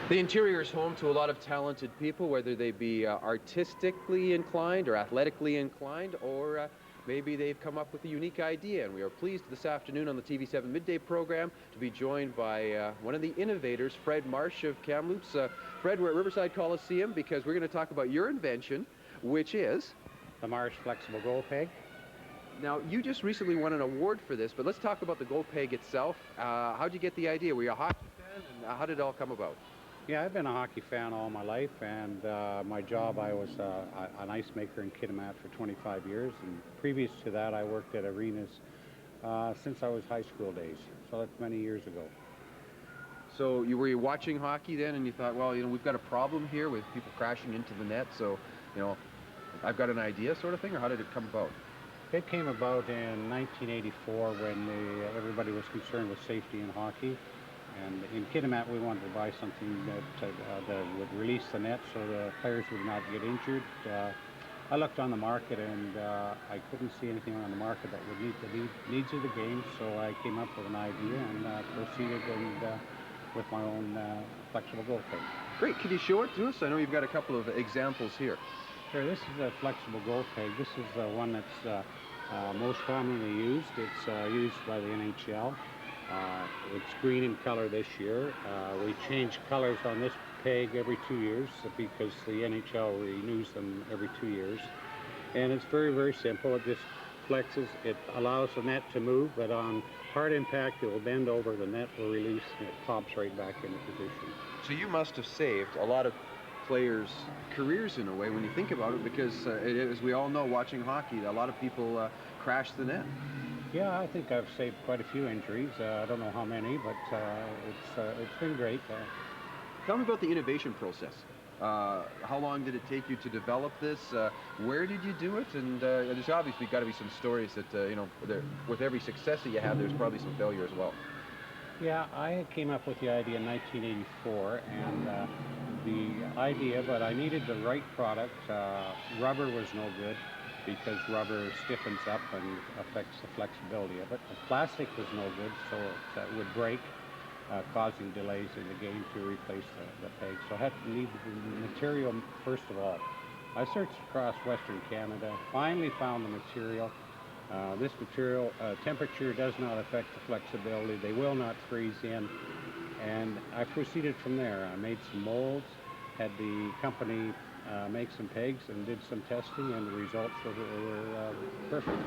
The interior is home to a lot of talented people, whether they be artistically inclined or athletically inclined, or maybe they've come up with a unique idea. And we are pleased this afternoon on the TV7 Midday program to be joined by one of the innovators, Fred Marsh of Kamloops. Fred, we're at Riverside Coliseum because we're going to talk about your invention, which is The Marsh Flexible Peg. Now, you just recently won an award for this, but let's talk about the Go Peg itself. How'd you get the idea? Were you a hockey fan, and how did it all come about? Yeah, I've been a hockey fan all my life, and my job, I was an ice maker in Kitimat for 25 years, and previous to that, I worked at arenas since I was high school days, so that's many years ago. So were you watching hockey then, and you thought, well, we've got a problem here with people crashing into the net, so, I've got an idea sort of thing, or how did it come about? It came about in 1984 when everybody was concerned with safety in hockey. And in Kitimat, we wanted to buy something that would release the net so the players would not get injured. I looked on the market, and I couldn't see anything on the market that would meet the needs of the game, so I came up with an idea and proceeded with my own flexible goal peg. Great. Can you show it to us? I know you've got a couple of examples here. Sure. This is a flexible goal peg. This is one that's most commonly used. It's used by the NHL. It's green in color this year. We change colors on this peg every 2 years because the NHL renews them every 2 years. And it's very, very simple. It just flexes. It allows the net to move, but on hard impact, it will bend over, the net will release, and it pops right back into position. So you must have saved a lot of players' careers in a way when you think about it, because as we all know, watching hockey, a lot of people crash the net. Yeah, I think I've saved quite a few injuries. I don't know how many, but it's been great. Tell me about the innovation process. How long did it take you to develop this? Where did you do it? And there's obviously got to be some stories that, with every success that you have, there's probably some failure as well. Yeah, I came up with the idea in 1984, and the idea, but I needed the right product. Rubber was no good, because rubber stiffens up and affects the flexibility of it. The plastic was no good, so that would break, causing delays in the game to replace the peg. So I had to need the material first of all. I searched across Western Canada, finally found the material. This material, temperature does not affect the flexibility. They will not freeze in. And I proceeded from there. I made some molds, had the company make some pegs, and did some testing, and the results were perfect.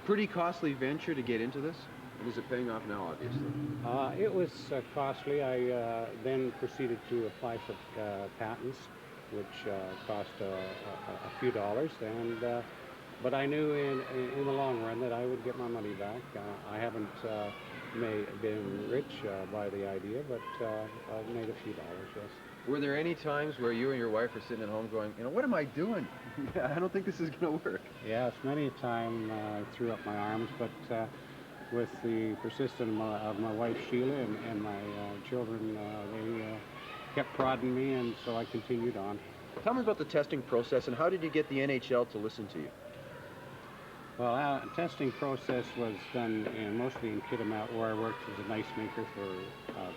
Pretty costly venture to get into this? And is it paying off now, obviously? It was costly. I then proceeded to apply for patents, which cost a few dollars, and but I knew in the long run that I would get my money back. I haven't been rich by the idea, but I've made a few dollars, yes. Were there any times where you and your wife were sitting at home going, what am I doing? I don't think this is going to work. Yes, many a time I threw up my arms, but with the persistence of my wife Sheila and my children, they kept prodding me, and so I continued on. Tell me about the testing process, and how did you get the NHL to listen to you? Well, testing process was done mostly in Kitimat, where I worked as an ice maker for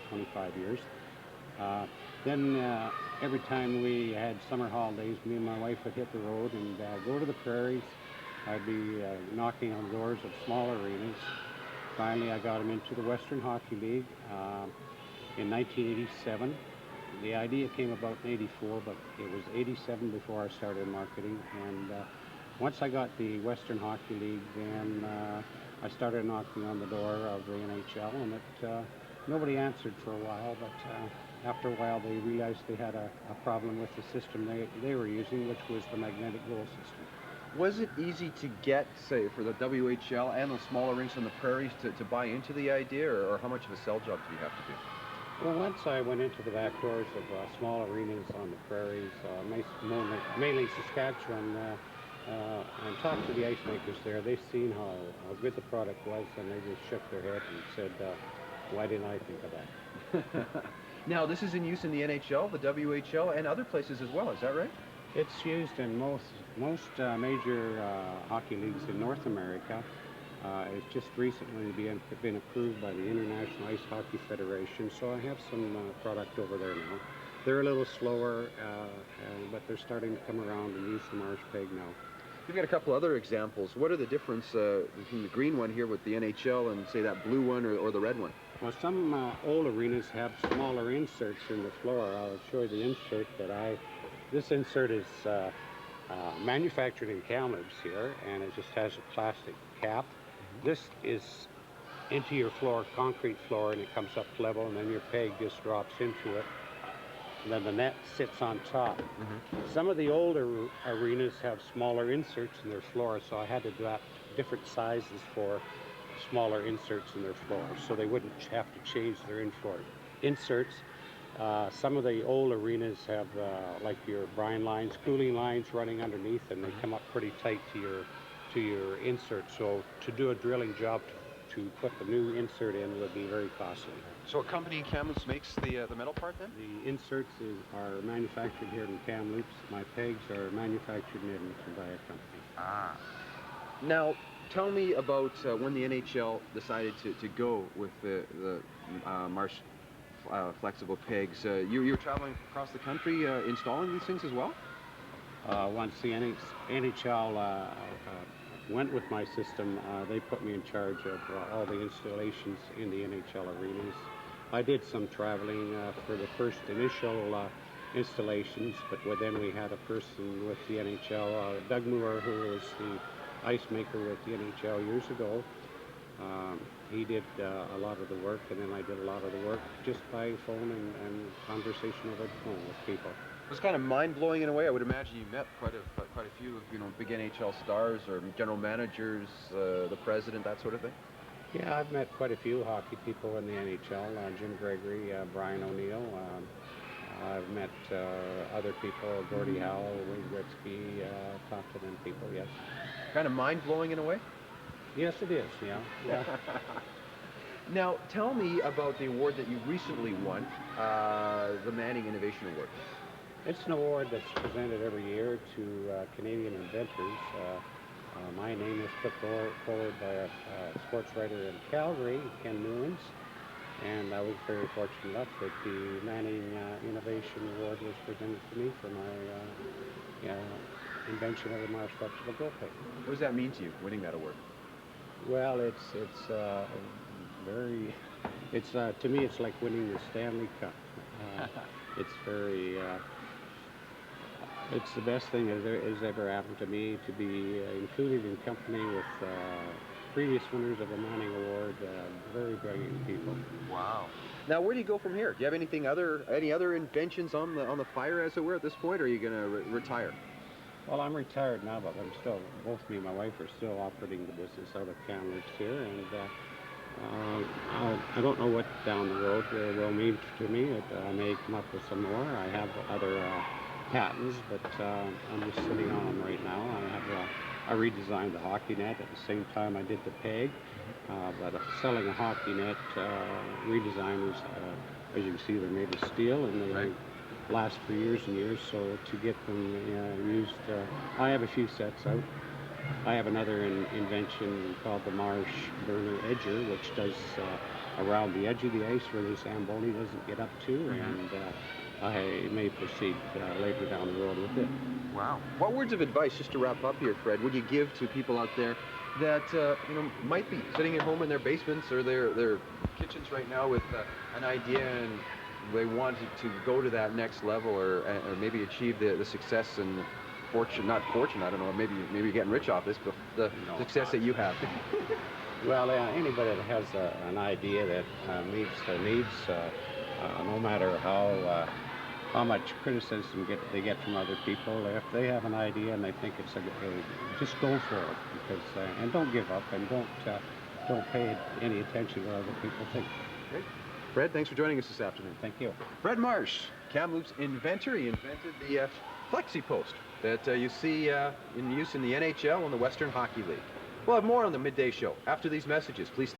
25 years. Then every time we had summer holidays, me and my wife would hit the road and go to the prairies. I'd be knocking on doors of small arenas. Finally, I got him into the Western Hockey League in 1987. The idea came about in 84, but it was 87 before I started marketing. And once I got the Western Hockey League, then I started knocking on the door of the NHL, and nobody answered for a while, but after a while they realized they had a problem with the system they were using, which was the magnetic goal system. Was it easy to get, say, for the WHL and those smaller rinks on the prairies to buy into the idea, or how much of a sell job do you have to do? Well, once I went into the back doors of small arenas on the prairies, mainly Saskatchewan, and talked to the ice makers there, they've seen how good the product was, and they just shook their head and said, why didn't I think of that? Now, this is in use in the NHL, the WHL, and other places as well, is that right? It's used in most major hockey leagues in North America. It's just recently been approved by the International Ice Hockey Federation, so I have some product over there now. They're a little slower, but they're starting to come around and use the Marsh Peg now. You've got a couple other examples. What are the difference between the green one here with the NHL and, say, that blue one or the red one? Well, some old arenas have smaller inserts in the floor. I'll show you the insert that this insert is manufactured in Kamloops here, and it just has a plastic cap. This is into your floor, concrete floor, and it comes up level, and then your peg just drops into it. And then the net sits on top. Some of the older arenas have smaller inserts in their floor, so I had to do different sizes for smaller inserts in their floor, so they wouldn't have to change their in-floor inserts. Some of the old arenas have like your brine lines, cooling lines running underneath, and they come up pretty tight to your insert. So to do a drilling job to put the new insert in would be very costly. So a company in Kamloops makes the metal part then? The inserts are manufactured here in Kamloops. My pegs are manufactured in Edmonton by a company. Ah. Now, tell me about when the NHL decided to go with the Marsh Flexible Pegs. You're traveling across the country installing these things as well? Once the NHL went with my system, they put me in charge of all the installations in the NHL arenas. I did some traveling for the first initial installations, but then we had a person with the NHL, Doug Moore, who was the ice maker with the NHL years ago. He did a lot of the work, and then I did a lot of the work just by phone and conversation over the phone with people. It was kind of mind-blowing in a way. I would imagine you met quite a few of big NHL stars or general managers, the president, that sort of thing. Yeah, I've met quite a few hockey people in the NHL. Jim Gregory, Brian O'Neill. I've met other people, Gordie Howe, Wayne Gretzky, talked to them people, yes. Kind of mind-blowing in a way? Yes, it is, yeah. Now, tell me about the award that you recently won, the Manning Innovation Award. It's an award that's presented every year to Canadian inventors. My name is put forward by a sports writer in Calgary, Ken Newens, and I was very fortunate enough that the Manning Innovation Award was presented to me for my invention of the Marsh Flexible Peg. What does that mean to you, winning that award? Well, to me, it's like winning the Stanley Cup. It's very, it's the best thing that has ever happened to me to be included in company with previous winners of the Manning Award, very brilliant people. Wow. Now, where do you go from here? Do you have any other inventions on the fire, as it were, at this point, or are you going to retire? Well, I'm retired now, but both me and my wife are still operating the business out of Kamloops here, and I don't know what down the road will mean to me. I may come up with some more. I have other patents, but I'm just sitting on them right now. I redesigned the hockey net at the same time I did the peg, but selling a hockey net redesign was, as you can see, they're made of steel, and they last for years and years, so to get them used, I have a few sets out. I have another invention called the Marsh Burner Edger, which does around the edge of the ice where the Zamboni doesn't get up to, and I may proceed later down the road with it. Wow. What words of advice, just to wrap up here, Fred, would you give to people out there that might be sitting at home in their basements or their kitchens right now with an idea and they wanted to go to that next level or maybe achieve the success and fortune, not fortune, I don't know, maybe you're getting rich off this, but the success that you have? Well, anybody that has an idea that meets their needs, no matter how much criticism they get from other people, if they have an idea and they think it's just go for it, because and don't give up, and don't pay any attention to what other people think. Great. Fred, thanks for joining us this afternoon. Thank you. Fred Marsh, Kamloops inventor. He invented the Flexi Post that you see in use in the NHL and the Western Hockey League. We'll have more on the Midday Show after these messages. Please